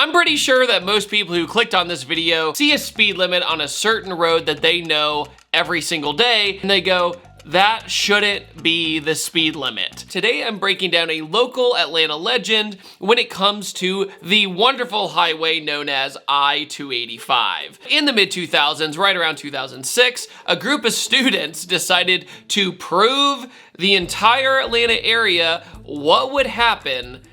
I'm pretty sure that most people who clicked on this video see a speed limit on a certain road that they know every single day, and they go, that shouldn't be the speed limit. Today I'm breaking down a local Atlanta legend when it comes to the wonderful highway known as I-285. In the mid-2000s, right around 2006, a group of students decided to prove the entire Atlanta area what would happen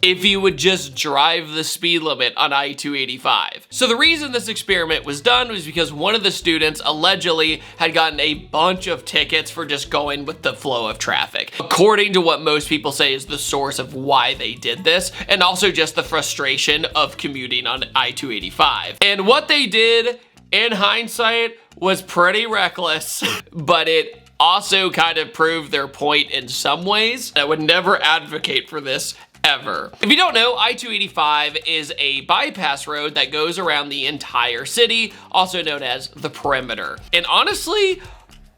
if you would just drive the speed limit on I-285. So the reason this experiment was done was because one of the students allegedly had gotten a bunch of tickets for just going with the flow of traffic, according to what most people say is the source of why they did this, and also just the frustration of commuting on I-285. And what they did, in hindsight, was pretty reckless, but it also kind of proved their point in some ways. I would never advocate for this ever. If you don't know, I-285 is a bypass road that goes around the entire city, also known as the perimeter. And honestly,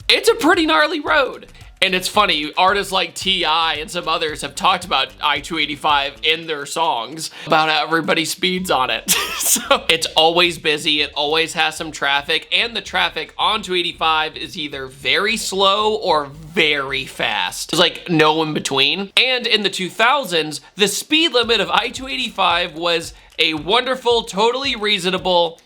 it's a pretty gnarly road. And it's funny, artists like T.I. and some others have talked about I-285 in their songs about how everybody speeds on it. So it's always busy, it always has some traffic, and the traffic on 285 is either very slow or very fast. There's like no in between. And in the 2000s, the speed limit of I-285 was a wonderful, totally reasonable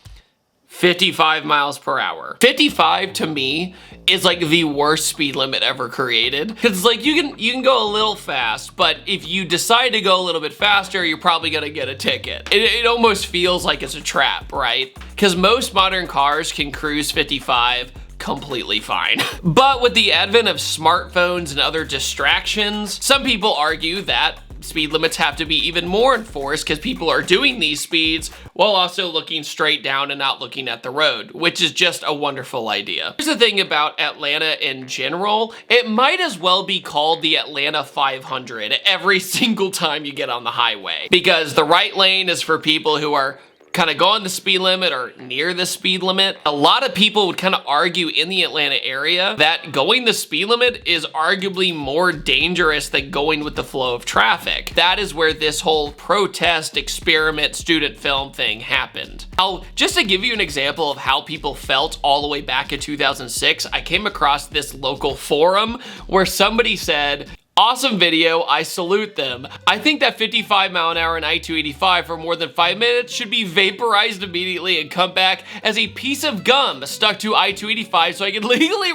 55 miles per hour. 55 to me is like the worst speed limit ever created. Cause like you can go a little fast, but if you decide to go a little bit faster, you're probably gonna get a ticket. It almost feels like it's a trap, right? Cause most modern cars can cruise 55 completely fine. But with the advent of smartphones and other distractions, some people argue that speed limits have to be even more enforced because people are doing these speeds while also looking straight down and not looking at the road, which is just a wonderful idea. Here's the thing about Atlanta in general, it might as well be called the Atlanta 500 every single time you get on the highway, because the right lane is for people who are kind of going the speed limit or near the speed limit. A lot of people would kind of argue in the Atlanta area that going the speed limit is arguably more dangerous than going with the flow of traffic. That is where this whole protest experiment student film thing happened. Now, just to give you an example of how people felt all the way back in 2006, I came across this local forum where somebody said, "Awesome video, I salute them. I think that 55 mile an hour in I-285 for more than 5 minutes should be vaporized immediately and come back as a piece of gum stuck to I-285 so I can legally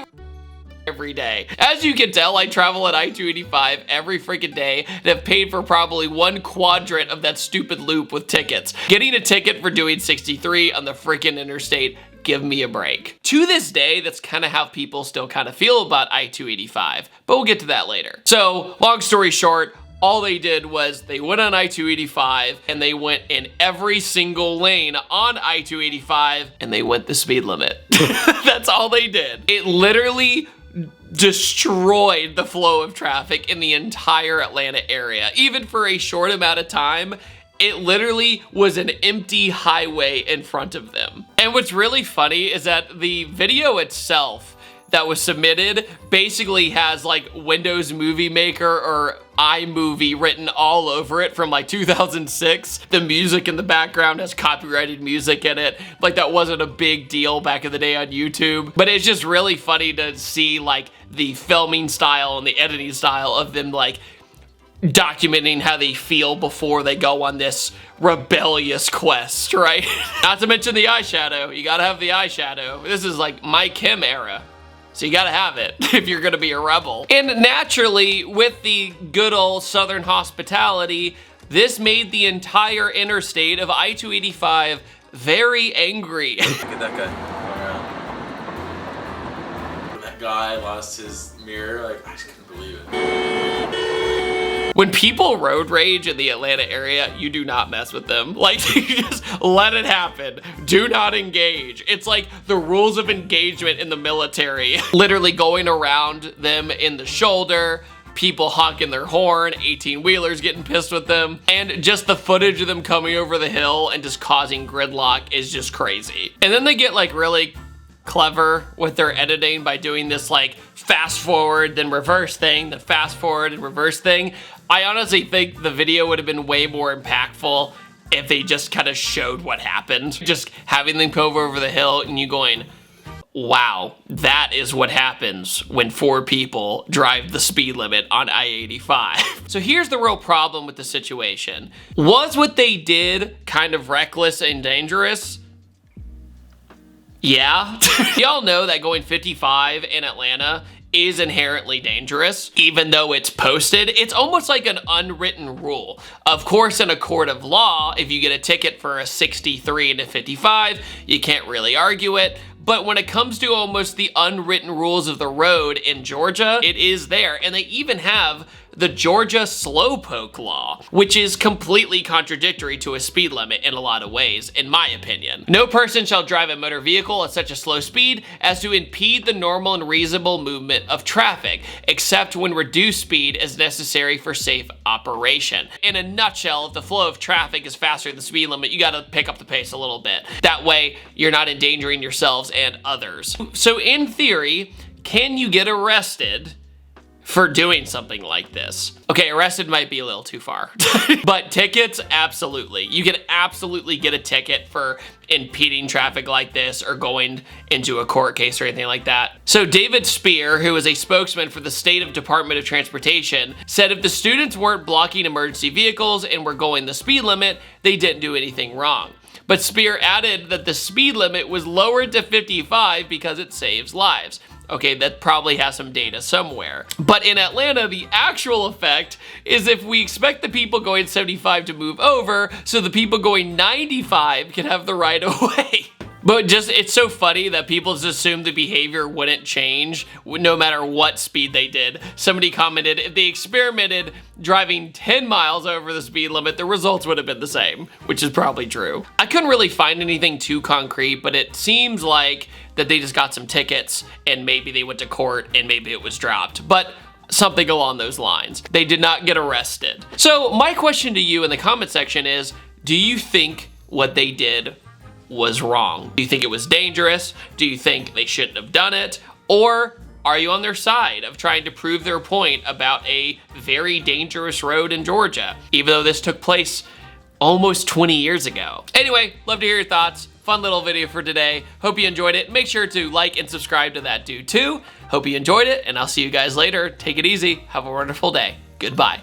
every day." As you can tell, I travel at I-285 every freaking day and have paid for probably 1/4 of that stupid loop with tickets. Getting a ticket for doing 63 on the freaking interstate, give me a break. To this day, that's kind of how people still kind of feel about I-285, but we'll get to that later. So, long story short, all they did was they went on I-285 and they went in every single lane on I-285 and they went the speed limit. That's all they did. It literally destroyed the flow of traffic in the entire Atlanta area. Even for a short amount of time, it literally was an empty highway in front of them. And what's really funny is that the video itself that was submitted basically has like Windows Movie Maker or iMovie written all over it from like 2006. The music in the background has copyrighted music in it. Like that wasn't a big deal back in the day on YouTube. But it's just really funny to see like the filming style and the editing style of them like documenting how they feel before they go on this rebellious quest, right? Not to mention the eyeshadow. You gotta have the eyeshadow. This is like my Kim era. So you gotta have it if you're gonna be a rebel. And naturally, with the good old Southern hospitality, this made the entire interstate of I-285 very angry. Look at that guy. When that guy lost his mirror, like, I just couldn't believe it. When people road rage in the Atlanta area, you do not mess with them. Like, you just let it happen. Do not engage. It's like the rules of engagement in the military. Literally going around them in the shoulder, people honking their horn, 18-wheelers getting pissed with them, and just the footage of them coming over the hill and just causing gridlock is just crazy. And then they get like really clever with their editing by doing this like fast forward then reverse thing, then fast forward and reverse thing. I honestly think the video would have been way more impactful if they just kind of showed what happened. Just having them go over the hill and you going, wow, that is what happens when 4 people drive the speed limit on I-85. So here's the real problem with the situation. Was what they did kind of reckless and dangerous? Yeah. Y'all know that going 55 in Atlanta is inherently dangerous, even though it's posted. It's almost like an unwritten rule. Of course, in a court of law, if you get a ticket for a 63 and a 55, you can't really argue it. But when it comes to almost the unwritten rules of the road in Georgia, it is there. And they even have the Georgia slowpoke law, which is completely contradictory to a speed limit in a lot of ways, in my opinion. No person shall drive a motor vehicle at such a slow speed as to impede the normal and reasonable movement of traffic, except when reduced speed is necessary for safe operation. In a nutshell, if the flow of traffic is faster than the speed limit, you gotta pick up the pace a little bit. That way, you're not endangering yourselves and others. So in theory, can you get arrested for doing something like this? Okay, arrested might be a little too far, but tickets, absolutely. You can absolutely get a ticket for impeding traffic like this or going into a court case or anything like that. So David Spear, who is a spokesman for the State Department of Transportation, said if the students weren't blocking emergency vehicles and were going the speed limit, they didn't do anything wrong. But Spear added that the speed limit was lowered to 55 because it saves lives. Okay, that probably has some data somewhere. But in Atlanta, the actual effect is if we expect the people going 75 to move over, so the people going 95 can have the right of way. But just, it's so funny that people just assume the behavior wouldn't change no matter what speed they did. Somebody commented, if they experimented driving 10 miles over the speed limit, the results would have been the same, which is probably true. I couldn't really find anything too concrete, but it seems like that they just got some tickets and maybe they went to court and maybe it was dropped. But something along those lines. They did not get arrested. So my question to you in the comment section is, do you think what they did was wrong? Do you think it was dangerous? Do you think they shouldn't have done it? Or are you on their side of trying to prove their point about a very dangerous road in Georgia, even though this took place almost 20 years ago? Anyway, love to hear your thoughts. Fun little video for today. Hope you enjoyed it. Make sure to like and subscribe to that dude too. Hope you enjoyed it, and I'll see you guys later. Take it easy. Have a wonderful day. Goodbye.